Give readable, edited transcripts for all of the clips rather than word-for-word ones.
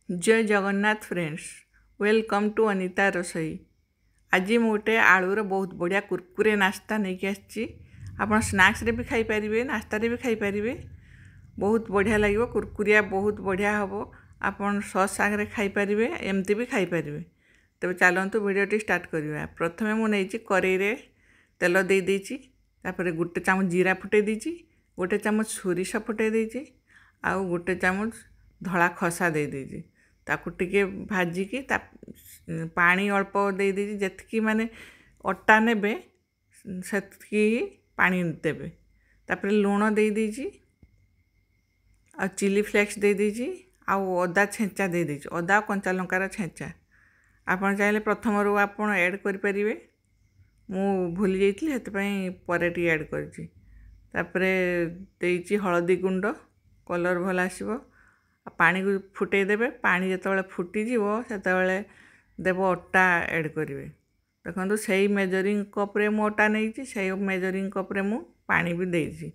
जय Jagannath friends, welcome to Anita Rasoi. आज मोटे आलूर बहुत बढ़िया कुरकुरे नाश्ता नहीं आसी। आप स्नैक्स रे भी खाई पारिबे, नाश्ता रे भी खाई पारिबे। बहुत बढ़िया लगे, कुरकुरिया बहुत बढ़िया हम। आपन सॉस सागरे खाई पारिबे, एमती भी खाई पारिबे। तबे चलतु वीडियोटी स्टार्ट करवा। प्रथमे मुझे कड़ाई रे तेल दे देछि, तापर गोटे चामच जीरा फुटे देछि, गोटे चामच सोरिष फुटे देछि, आउ गोटे चामच धला खसा दे देछि। ताकू टिके भाजिकी पानी अल्प दे देछि, जेतकी माने अटा नेबे सेतकी पानी देबे। तापर लूण दे देछि, आ चिली फ्लेक्स दे देछि, आ अदा छेंचा दे देछि, अदा कंचा लंकार छेंचा। आपन चाहिले प्रथम रो आपन ऐड करि परिबे। मु भूली जाइतली, हेतपई परे टी ऐड करछि। तापरे देछि हळदी गुंड, कलर भल आसीबो। पानी को फुटे देबे। पानी जेतबेले फुटी जीवो सेतबेले देबो अटा ऐड करिवे। देखंतु सेही मेजरिंग कप रे मु अटा नेछि, सेही मेजरिंग कप रे मु पानी भी देछि।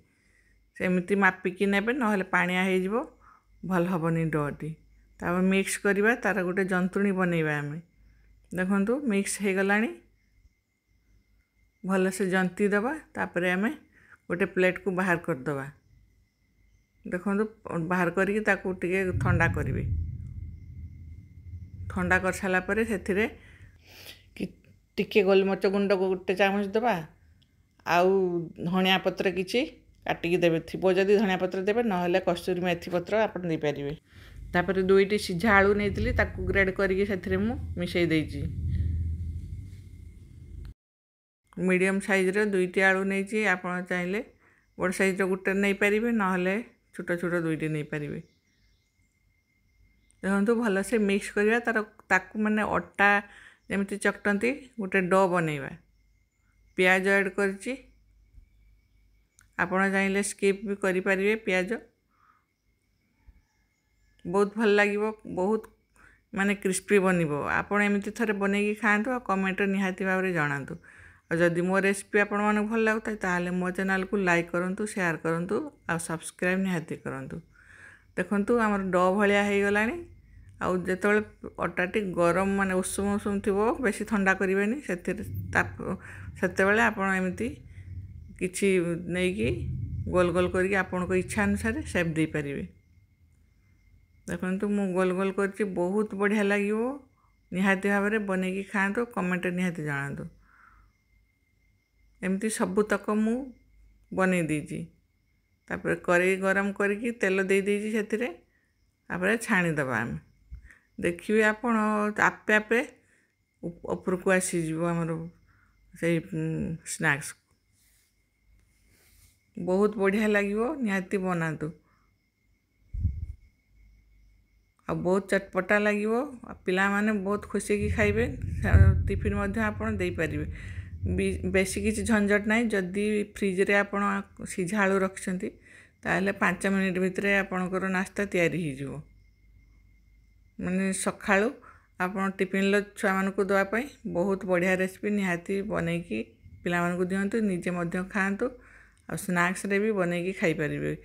सेमिति मापिकी नेबे, नहले पानिया हे जीवो, भल हबनी डोटी। तापर मिक्स करिवा, तार गोटे जंतुणी बनैबा आमे। देखंतु मिक्स हे गलानी, भल से जंती दबा। तापर आमे गोटे प्लेट को बाहर कर दबा। देखो बाहर करिके ताकू टिके ठंडा करिवे। ठंडा कर साला परे सेथिरे टिके गोलमरिच गुंड गोटे चामच दबा। आउ धनिया पत्र किछि काटिकी देबे, थिबो जदि धनिया पत्र देबे, नहले कस्तूरी मेथी पत्र आपन दे परिवे। तापर दुईटी सिझा आलू नेतिली, ताकू ग्रेड करिके सेथिरे मु मिसै देछि। मीडियम साइज रे दुईटी आलू नेछि, आपन चाहिले बड़ साइज रो गुटे नै परिवे, नहले छोट छोट दुईटी नहीं पारिबे। देखो भल से मिक्स करिया, ताकू माने अटा जमिति चकटंती गोटे डो बनैबा। प्याज ऐड करछि, आपण चाहिले स्किप भी करि पारिबे। प्याज बहुत भल लागिबो, बहुत माने क्रिस्पी बनिबो। आपण एमिति थरे बनैकी खाआंतु, आ कमेंट निहाती भाबरे जणांतु। और जदि मो रेसिपी आपण माने भल लागुता ताले मो चैनल को लाइक करंतु, शेयर करंतु, आ सब्सक्राइब निहाती करंतु। देखंतु हमर डो भलिया हे गलानी। आउ जेतबेले अटाटी गरम माने उषुम उषुम थिबो, बेसी ठंडा करिवेनी। सेतेबेले आपण एमिति किछि नेकी गोल गोल करिके आपण को इच्छा अनुसार शेप दे परिवे। देखंतु मु गोल गोल करछि, बहुत बढ़िया लागिवो। निहाती भाबरे बनैकी खाआंतु, कमेंट निहाती जणांतु। एमती सबु तक मु बनै देछि। तापर कड़ाई गरम करिकी तेल दे देछि सेथिरे। तापर छाणी दबा आम। देखिए आपण आपे आपे ऊपर को आसी जीवो हमर सेही स्नैक्स। बहुत बढ़िया लागिवो, निहाती बनातु। आ बहुत चटपटा लागिवो, पिला माने बहुत खुशी की खाइबे। टिफिन मध्ये आपण देई परिबे। बेसी किसी झंझट नहीं। जदि फ्रिज रे आपण सिझा आलू रखिछंती ताहले 5 मिनिट भितरे आपणकर नाश्ता तैयारी हो जिवो। माने सखाळू आपण टिफिन लो छुआ मानकु दवा पई बहुत बढ़िया रेसिपी निहाती बनैकी पिला मानकु दियंतु, निजे मध्ये खाआंतु। आ स्नैक्स रे भी बनैकी खाई परिबे।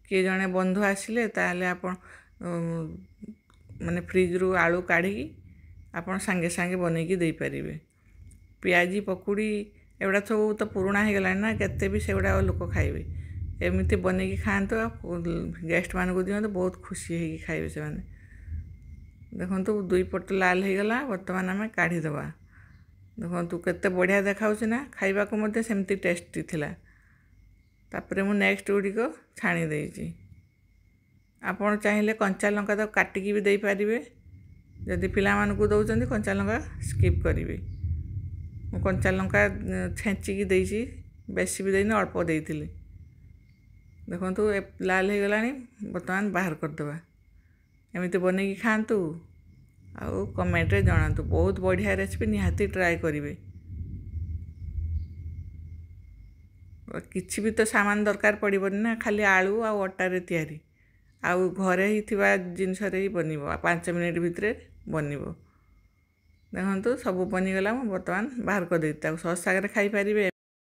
किए जणे बंधु आसिले ताहले आपण माने फ्रिज रु आलू काढी आपण संगे संगे बनैकी देई परिबे। पियाजी पकुड़ी एवडा सब तो पुराणा हो गला ना, केते भी सेगुड़ा लोक खाइबे। एमती बनैकी खाआंतु, गेस्ट मानकु दियंतु, बहुत खुशी होगी खाइबे से माने। देखंतु दुई पट लाल हो गला। वर्तमान आमे काढी दबा। देखंतु केते बढ़िया देखाउछ ना, खाइबा को मध्ये सेमती टेस्टी थिला। तापरे मु नेक्स्ट गुडी को छाणी देइछि। आपण चाहिले कंचा लंका तो काटिकी भी देई पारिबे। जदि पिला मानकु दउचंदी कंचा लंका स्किप करिवे। मु कंचा लंका छेंचिकी देइछि, बेसी भी देइनि, अल्प देइथिली। देखंतु लाल हो गलानी। वर्तमान बाहर कर दबा। एमिति बनैकी खाआंतु, आउ कमेंट रे जणांतु। बहुत बढ़िया रेसिपी, निहाती ट्राई करिवे। किछि भी तो सामान दरकार पड़िबनी ना, खाली आलू आ अटा रे तयारी। आउ घरे ही थिबा जिनस रे ही बनिबो, 5 मिनिट भितरे बनिबो। देखंतु सब बनी गला। मु वर्तमान बाहर कर देइ, ताकू सॉस सागरे खाई पारिबे,